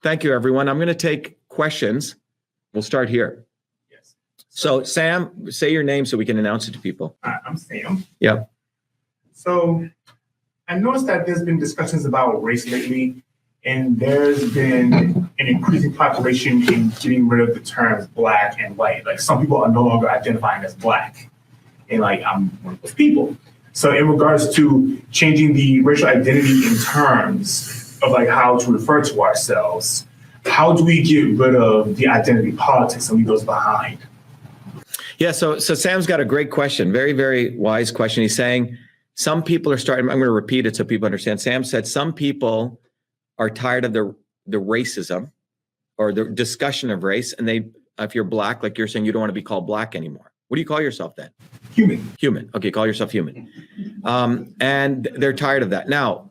Thank you, everyone. I'm going to take questions. We'll start here. Yes. So Sam, say your name so we can announce it to people. I'm Sam. Yeah. So I noticed that there's been discussions about race lately, and there's been an increasing population in getting rid of the terms black and white. Like some people are no longer identifying as black, and like I'm one of those people. So in regards to changing the racial identity in terms of like how to refer to ourselves, how do we get rid of the identity politics and leave those behind? Yeah, so Sam's got a great question, very, very wise question. He's saying some people are starting, I'm going to repeat it so people understand. Sam said some people are tired of the racism or the discussion of race, and they, if you're black, like you're saying, you don't want to be called black anymore. What do you call yourself then? Human. Human. Okay, call yourself human. And they're tired of that. Now,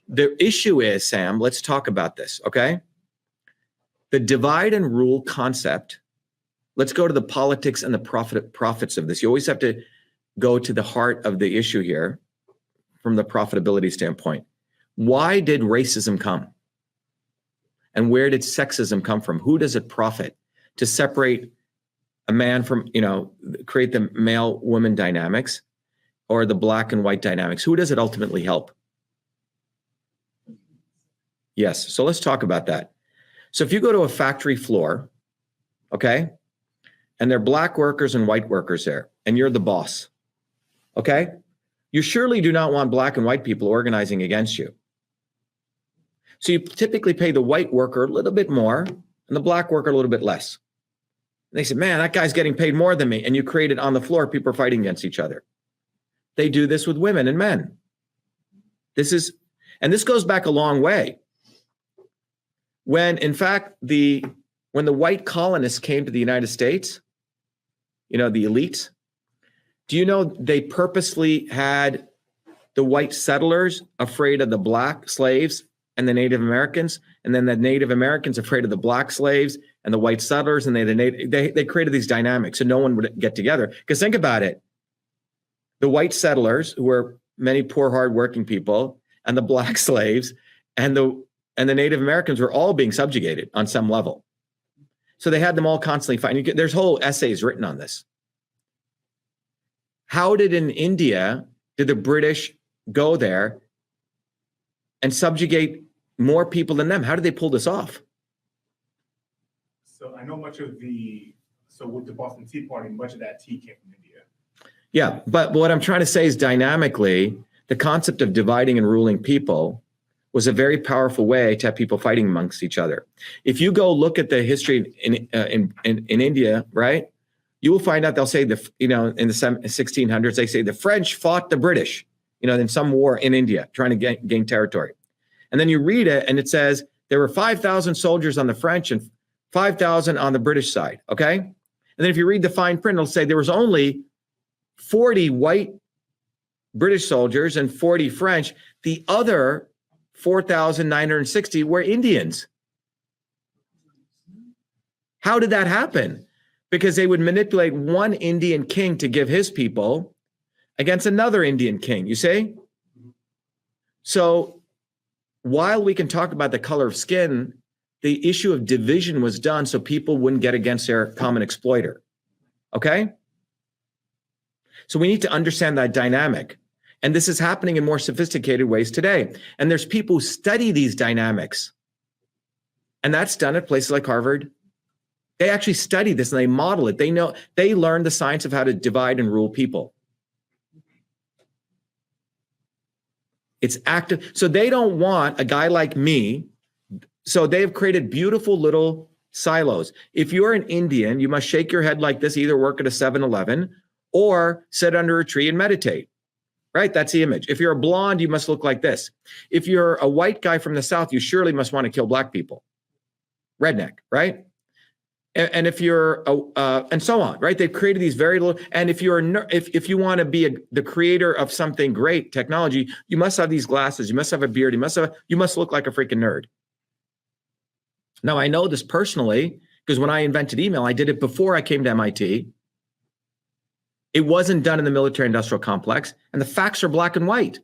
the issue is, Sam, let's talk about this, okay? The divide and rule concept, let's go to the politics and the profits of this. You always have to go to the heart of the issue here from the profitability standpoint. Why did racism come? And where did sexism come from? Who does it profit? To separate a man from, create the male-woman dynamics or the black and white dynamics? Who does it ultimately help? Yes, so let's talk about that. So if you go to a factory floor, okay, and there are black workers and white workers there, and you're the boss, okay, you surely do not want black and white people organizing against you. So you typically pay the white worker a little bit more and the black worker a little bit less. And they said, man, that guy's getting paid more than me. And you create it on the floor, people are fighting against each other. They do this with women and men. This goes back a long way. When, in fact, when the white colonists came to the United States, the elites, do you know they purposely had the white settlers afraid of the black slaves and the Native Americans, and then the Native Americans afraid of the black slaves and the white settlers, and they created these dynamics so no one would get together. Because think about it, the white settlers, who were many poor, hardworking people, and the black slaves and the Native Americans were all being subjugated on some level. So they had them all constantly fighting. There's whole essays written on this. How did the British go there and subjugate more people than them? How did they pull this off? So I know with the Boston Tea Party, much of that tea came from India. Yeah, but what I'm trying to say is dynamically, the concept of dividing and ruling people was a very powerful way to have people fighting amongst each other. If you go look at the history in India, right, you will find out they'll say in the 1600s, they say the French fought the British, in some war in India trying to gain territory. And then you read it and it says there were 5,000 soldiers on the French and 5,000 on the British side, okay? And then if you read the fine print, it'll say there was only 40 white British soldiers and 40 French. The other 4,960 were Indians. How did that happen? Because they would manipulate one Indian king to give his people against another Indian king, you see? So while we can talk about the color of skin, the issue of division was done so people wouldn't get against their common exploiter, okay? So we need to understand that dynamic. And this is happening in more sophisticated ways today. And there's people who study these dynamics. And that's done at places like Harvard. They actually study this and they model it. They learn the science of how to divide and rule people. It's active. So they don't want a guy like me. So they've created beautiful little silos. If you're an Indian, you must shake your head like this, either work at a 7-Eleven or sit under a tree and meditate. Right? That's the image. If you're a blonde, you must look like this. If you're a white guy from the South, you surely must want to kill black people. Redneck, right? And if you're, and so on, right? They've created these very little, and if if you want to be the creator of something great, technology, you must have these glasses, you must have a beard, you must look like a freaking nerd. Now, I know this personally, because when I invented email, I did it before I came to MIT. It wasn't done in the military industrial complex, and the facts are black and white.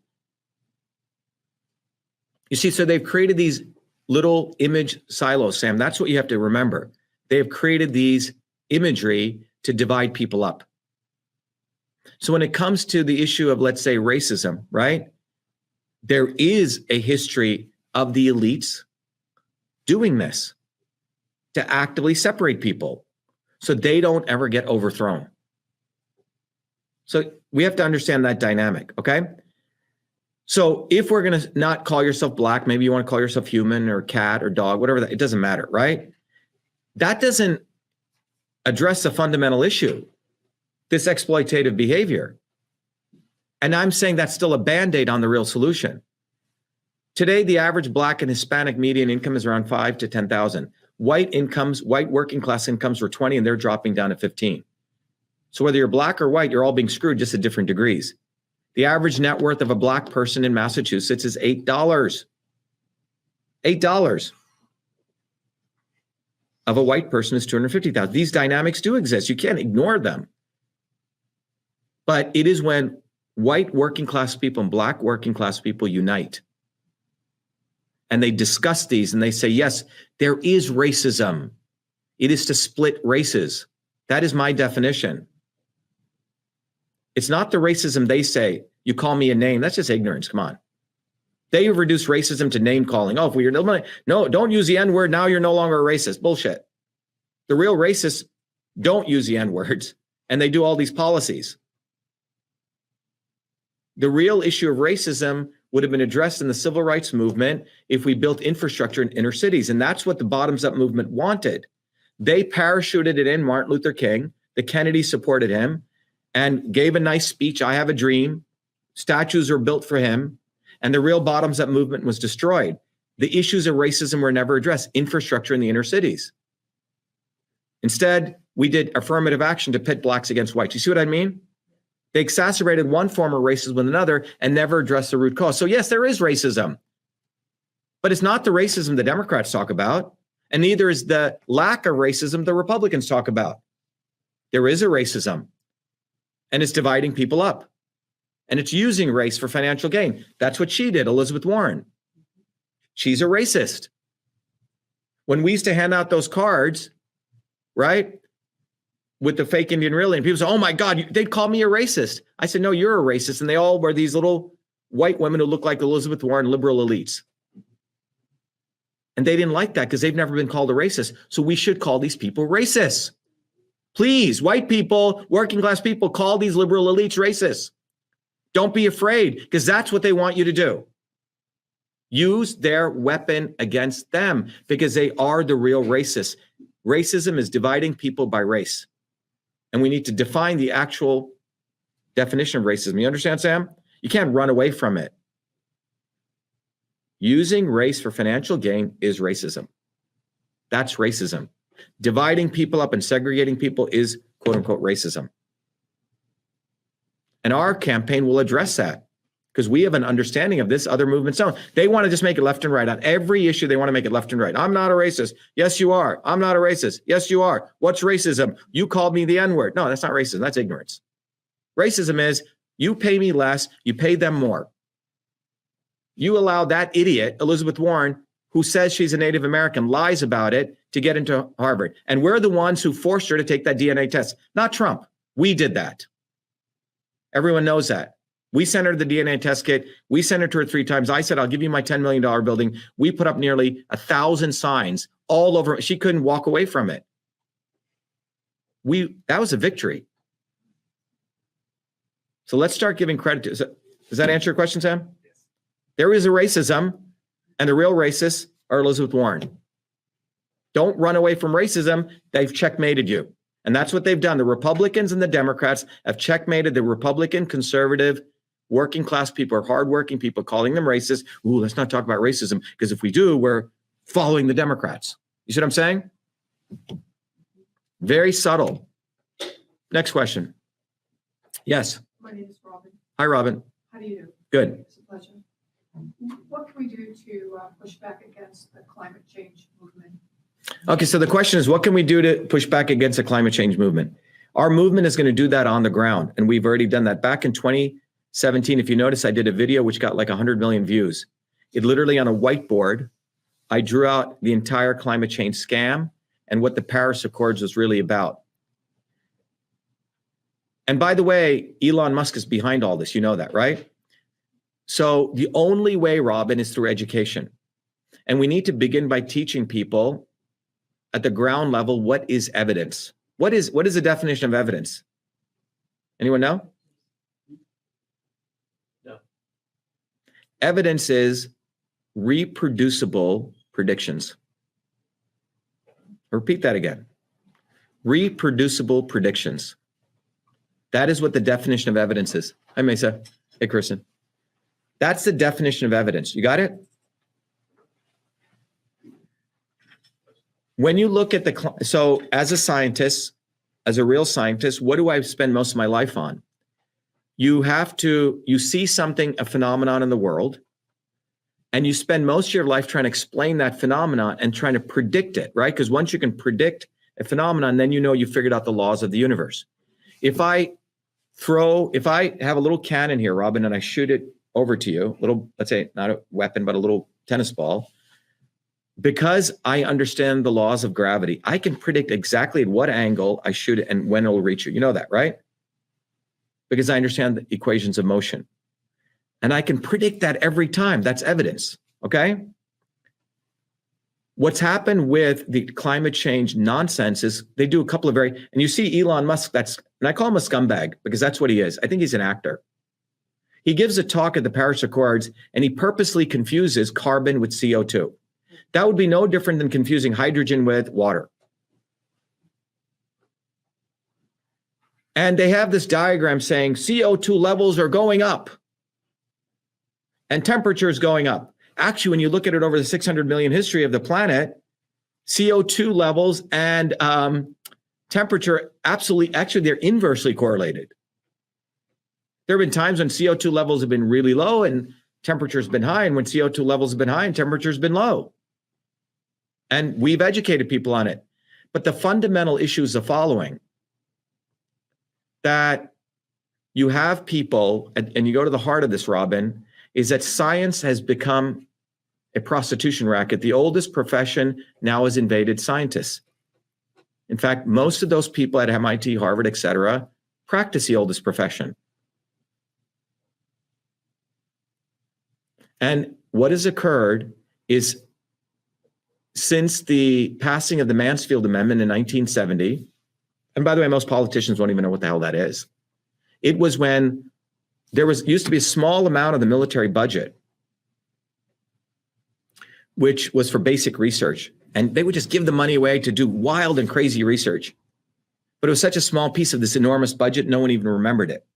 You see, so they've created these little image silos, Sam. That's what you have to remember. They have created these imagery to divide people up. So when it comes to the issue of, let's say, racism, right? There is a history of the elites doing this to actively separate people so they don't ever get overthrown. So we have to understand that dynamic, okay? So if we're going to not call yourself black, maybe you want to call yourself human or cat or dog, whatever, it doesn't matter, right? That doesn't address the fundamental issue, this exploitative behavior. And I'm saying that's still a Band-Aid on the real solution. Today, the average black and Hispanic median income is around 5 to 10,000. White incomes, white working class incomes were 20 and they're dropping down to 15. So whether you're black or white, you're all being screwed just at different degrees. The average net worth of a black person in Massachusetts is $8. $8 of a white person is 250,000. These dynamics do exist. You can't ignore them. But it is when white working class people and black working class people unite. And they discuss these and they say, yes, there is racism. It is to split races. That is my definition. It's not the racism they say, you call me a name. That's just ignorance. Come on. They have reduced racism to name calling. Oh, if we're no, don't use the N-word. Now you're no longer a racist. Bullshit. The real racists don't use the N-words and they do all these policies. The real issue of racism would have been addressed in the civil rights movement if we built infrastructure in inner cities. And that's what the bottoms-up movement wanted. They parachuted it in, Martin Luther King. The Kennedys supported him and gave a nice speech, I have a dream. Statues were built for him. And the real bottoms-up movement was destroyed. The issues of racism were never addressed, infrastructure in the inner cities. Instead, we did affirmative action to pit blacks against whites. You see what I mean? They exacerbated one form of racism with another and never addressed the root cause. So yes, there is racism, but it's not the racism the Democrats talk about, and neither is the lack of racism the Republicans talk about. There is a racism, and it's dividing people up, and it's using race for financial gain. That's what she did, Elizabeth Warren. She's a racist. When we used to hand out those cards, right, with the fake Indian real, and people say, oh my God, they'd call me a racist. I said, no, you're a racist. And they all were these little white women who look like Elizabeth Warren liberal elites. And they didn't like that because they've never been called a racist. So we should call these people racists. Please, white people, working class people, call these liberal elites racists. Don't be afraid because that's what they want you to do. Use their weapon against them because they are the real racists. Racism is dividing people by race. And we need to define the actual definition of racism. You understand, Sam? You can't run away from it. Using race for financial gain is racism. That's racism. Dividing people up and segregating people is quote unquote racism. And our campaign will address that because we have an understanding of this. Other movements don't. They want to just make it left and right. On every issue, they want to make it left and right. I'm not a racist. Yes, you are. I'm not a racist. Yes, you are. What's racism? You called me the N-word. No, that's not racism. That's ignorance. Racism is you pay me less, you pay them more. You allow that idiot, Elizabeth Warren, who says she's a Native American, lies about it to get into Harvard. And we're the ones who forced her to take that DNA test, not Trump. We did that. Everyone knows that. We sent her the DNA test kit. We sent it to her 3 times. I said, I'll give you my $10 million building. We put up nearly 1,000 signs all over. She couldn't walk away from it. That was a victory. So let's start giving credit to, does that answer your question, Sam? Yes. There is a racism, and the real racists are Elizabeth Warren. Don't run away from racism. They've checkmated you. And that's what they've done. The Republicans and the Democrats have checkmated the Republican, conservative, working class people or hardworking people, calling them racist. Ooh, let's not talk about racism, because if we do, we're following the Democrats. You see what I'm saying? Very subtle. Next question. Yes. My name is Robin. Hi, Robin. How do you do? Good. It's a pleasure. What can we do to push back against the climate change movement? Okay, so the question is, what can we do to push back against the climate change movement? Our movement is going to do that on the ground, and we've already done that. Back in 2017, if you notice, I did a video which got like 100 million views. It literally on a whiteboard, I drew out the entire climate change scam and what the Paris Accords was really about. And by the way, Elon Musk is behind all this. You know that, right? So the only way, Robin, is through education. And we need to begin by teaching people at the ground level, what is evidence? What is the definition of evidence? Anyone know? No. Evidence is reproducible predictions. I'll repeat that again. Reproducible predictions. That is what the definition of evidence is. Hi, Mesa. Hey, Kristen. That's the definition of evidence. You got it? When you look at so as a scientist, as a real scientist, what do I spend most of my life on? You see something, a phenomenon in the world, and you spend most of your life trying to explain that phenomenon and trying to predict it, right? Because once you can predict a phenomenon, then you know you figured out the laws of the universe. If I have a little cannon here, Robin, and I shoot it over to you, little, let's say not a weapon, but a little tennis ball, because I understand the laws of gravity, I can predict exactly at what angle I shoot it and when it'll reach you. You know that, right? Because I understand the equations of motion. And I can predict that every time. That's evidence, okay? What's happened with the climate change nonsense is they do a couple of and you see Elon Musk, and I call him a scumbag because that's what he is. I think he's an actor. He gives a talk at the Paris Accords and he purposely confuses carbon with CO2. That would be no different than confusing hydrogen with water. And they have this diagram saying CO2 levels are going up and temperature is going up. Actually, when you look at it over the 600 million history of the planet, CO2 levels and temperature actually, they're inversely correlated. There have been times when CO2 levels have been really low and temperature's been high, and when CO2 levels have been high and temperature's been low. And we've educated people on it. But the fundamental issue is the following, that you have people, and you go to the heart of this, Robin, is that science has become a prostitution racket. The oldest profession now has invaded scientists. In fact, most of those people at MIT, Harvard, et cetera, practice the oldest profession. And what has occurred is since the passing of the Mansfield Amendment in 1970, and by the way, most politicians won't even know what the hell that is. It was when there used to be a small amount of the military budget, which was for basic research. And they would just give the money away to do wild and crazy research. But it was such a small piece of this enormous budget, no one even remembered it.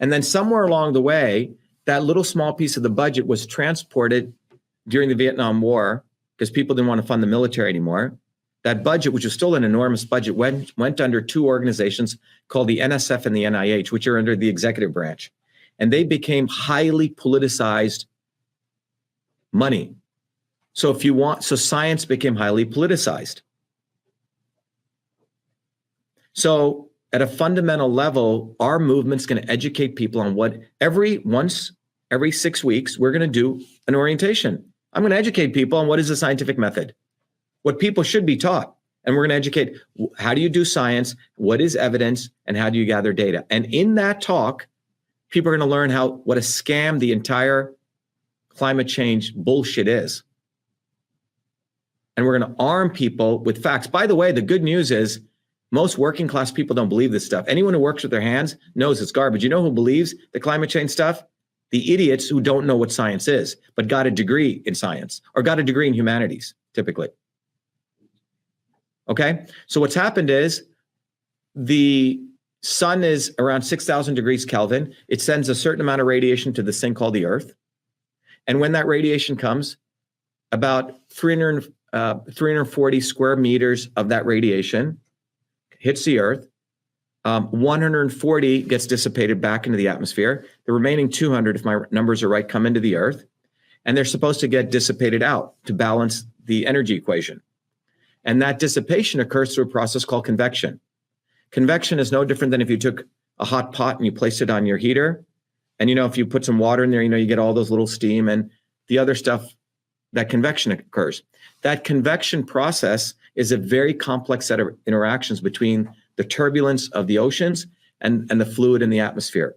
And then somewhere along the way, that little small piece of the budget was transported during the Vietnam War because people didn't want to fund the military anymore. That budget, which was still an enormous budget, went under two organizations called the NSF and the NIH, which are under the executive branch. And they became highly politicized money. So science became highly politicized. So at a fundamental level, our movement's going to educate people on what every 6 weeks, we're going to do an orientation. I'm going to educate people on what is the scientific method, what people should be taught. And we're going to educate, how do you do science? What is evidence? And how do you gather data? And in that talk, people are going to learn what a scam the entire climate change bullshit is. And we're going to arm people with facts. By the way, the good news is most working class people don't believe this stuff. Anyone who works with their hands knows it's garbage. You know who believes the climate change stuff? The idiots who don't know what science is, but got a degree in science or got a degree in humanities, typically. Okay? So what's happened is the sun is around 6,000 degrees Kelvin. It sends a certain amount of radiation to this thing called the Earth. And when that radiation comes, about 340 square meters of that radiation hits the Earth. 140 gets dissipated back into the atmosphere. The remaining 200, if my numbers are right, come into the Earth. And they're supposed to get dissipated out to balance the energy equation. And that dissipation occurs through a process called convection. Convection is no different than if you took a hot pot and you placed it on your heater. And, if you put some water in there, you get all those little steam and the other stuff, that convection occurs. That convection process is a very complex set of interactions between the turbulence of the oceans and the fluid in the atmosphere.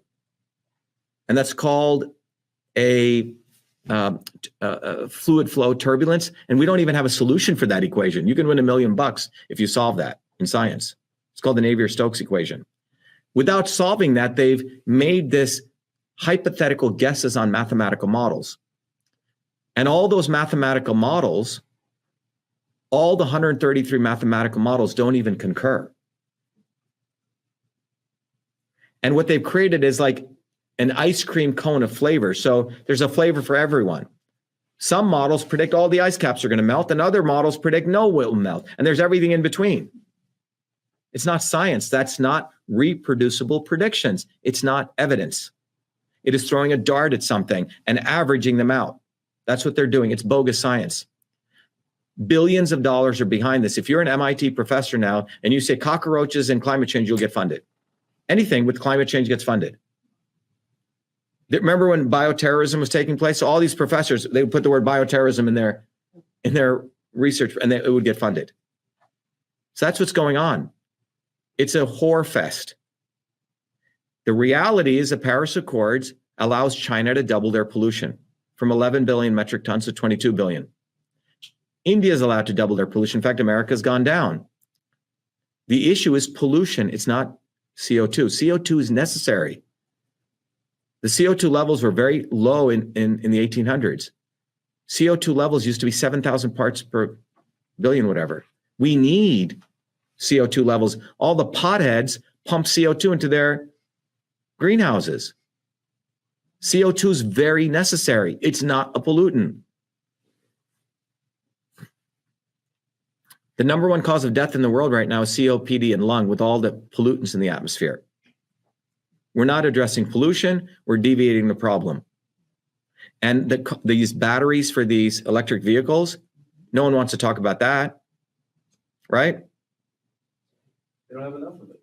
And that's called a fluid flow turbulence. And we don't even have a solution for that equation. You can win $1 million if you solve that in science. It's called the Navier-Stokes equation. Without solving that, they've made this hypothetical guesses on mathematical models. And all those mathematical models, all the 133 mathematical models don't even concur. And what they've created is like an ice cream cone of flavor. So there's a flavor for everyone. Some models predict all the ice caps are going to melt, and other models predict no will melt. And there's everything in between. It's not science. That's not reproducible predictions. It's not evidence. It is throwing a dart at something and averaging them out. That's what they're doing. It's bogus science. Billions of dollars are behind this. If you're an MIT professor now and you say cockroaches and climate change, you'll get funded. Anything with climate change gets funded. Remember when bioterrorism was taking place? So all these professors, they would put the word bioterrorism in their research and it would get funded. So that's what's going on. It's a whore fest. The reality is the Paris Accords allows China to double their pollution from 11 billion metric tons to 22 billion. India is allowed to double their pollution. In fact, America's gone down. The issue is pollution. It's not CO2. CO2 is necessary. The CO2 levels were very low in the 1800s. CO2 levels used to be 7,000 parts per billion, whatever. We need CO2 levels. All the potheads pump CO2 into their greenhouses. CO2 is very necessary. It's not a pollutant. The number one cause of death in the world right now is COPD and lung with all the pollutants in the atmosphere. We're not addressing pollution. We're deviating the problem. And these batteries for these electric vehicles, no one wants to talk about that, right? They don't have enough of it.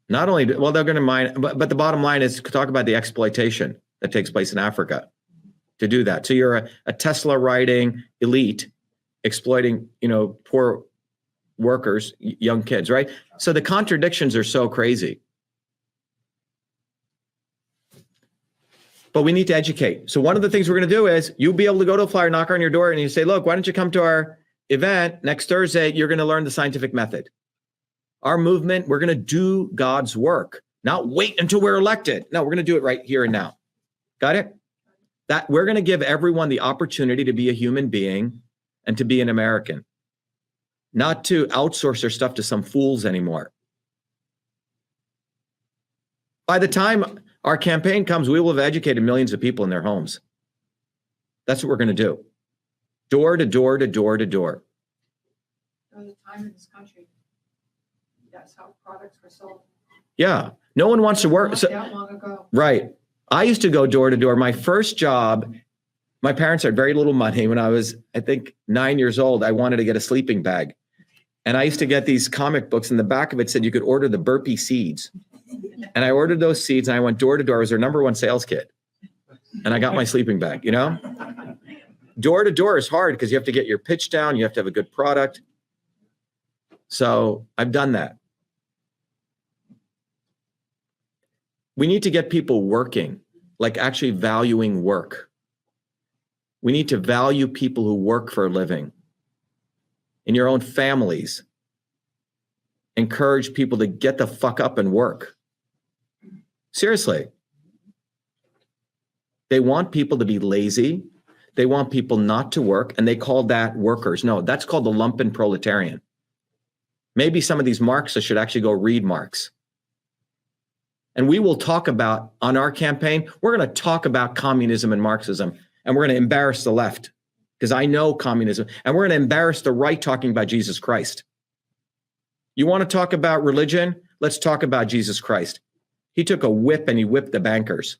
Not only, well, they're going to mine, but the bottom line is to talk about the exploitation that takes place in Africa to do that. So you're a Tesla riding elite exploiting, poor workers, young kids, right? So the contradictions are so crazy. But we need to educate. So one of the things we're going to do is you'll be able to go to a flyer, knock on your door, and you say, look, why don't you come to our event next Thursday? You're going to learn the scientific method. Our movement, we're going to do God's work, not wait until we're elected. No, we're going to do it right here and now. Got it? That we're going to give everyone the opportunity to be a human being and to be an American, not to outsource their stuff to some fools anymore. By the time our campaign comes, we will have educated millions of people in their homes. That's what we're going to do. Door to door to door to door. There was a time in this country, that's how products were sold. Yeah. No one wants to work. Not that long ago. Right. I used to go door to door. My first job, my parents had very little money. When I was, I think, 9 years old, I wanted to get a sleeping bag. And I used to get these comic books, and the back of it said you could order the burpee seeds. And I ordered those seeds, and I went door to door. It was their number one sales kit. And I got my sleeping bag, Door to door is hard because you have to get your pitch down. You have to have a good product. So I've done that. We need to get people working, like actually valuing work. We need to value people who work for a living. In your own families, encourage people to get the fuck up and work. Seriously. They want people to be lazy. They want people not to work, and they call that workers. No, that's called the lumpen proletarian. Maybe some of these Marxists should actually go read Marx. And we will talk about, on our campaign, we're going to talk about communism and Marxism, and we're going to embarrass the left, because I know communism, and we're going to embarrass the right talking about Jesus Christ. You want to talk about religion? Let's talk about Jesus Christ. He took a whip and he whipped the bankers.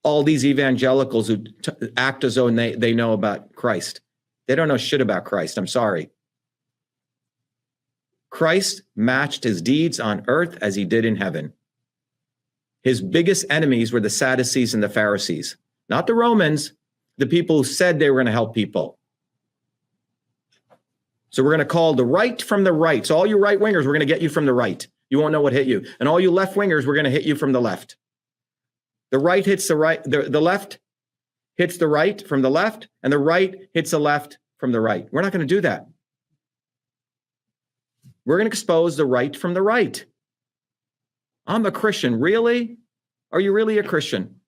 All these evangelicals who act as though they know about Christ. They don't know shit about Christ. I'm sorry. Christ matched his deeds on earth as he did in heaven. His biggest enemies were the Sadducees and the Pharisees, not the Romans, the people who said they were going to help people. So we're going to call the right from the right. So all you right wingers, we're going to get you from the right. You won't know what hit you. And all you left wingers, we're going to hit you from the left. The right hits the right, the left hits the right from the left, and the right hits the left from the right. We're not going to do that. We're going to expose the right from the right. I'm a Christian. Really? Are you really a Christian?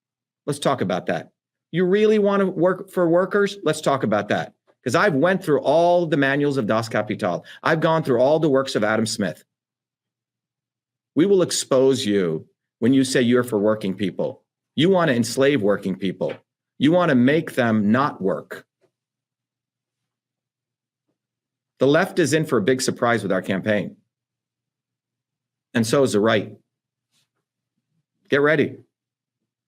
Let's talk about that. You really want to work for workers? Let's talk about that. Because I've went through all the manuals of Das Kapital. I've gone through all the works of Adam Smith. We will expose you when you say you're for working people. You want to enslave working people. You want to make them not work. The left is in for a big surprise with our campaign. And so is the right. Get ready.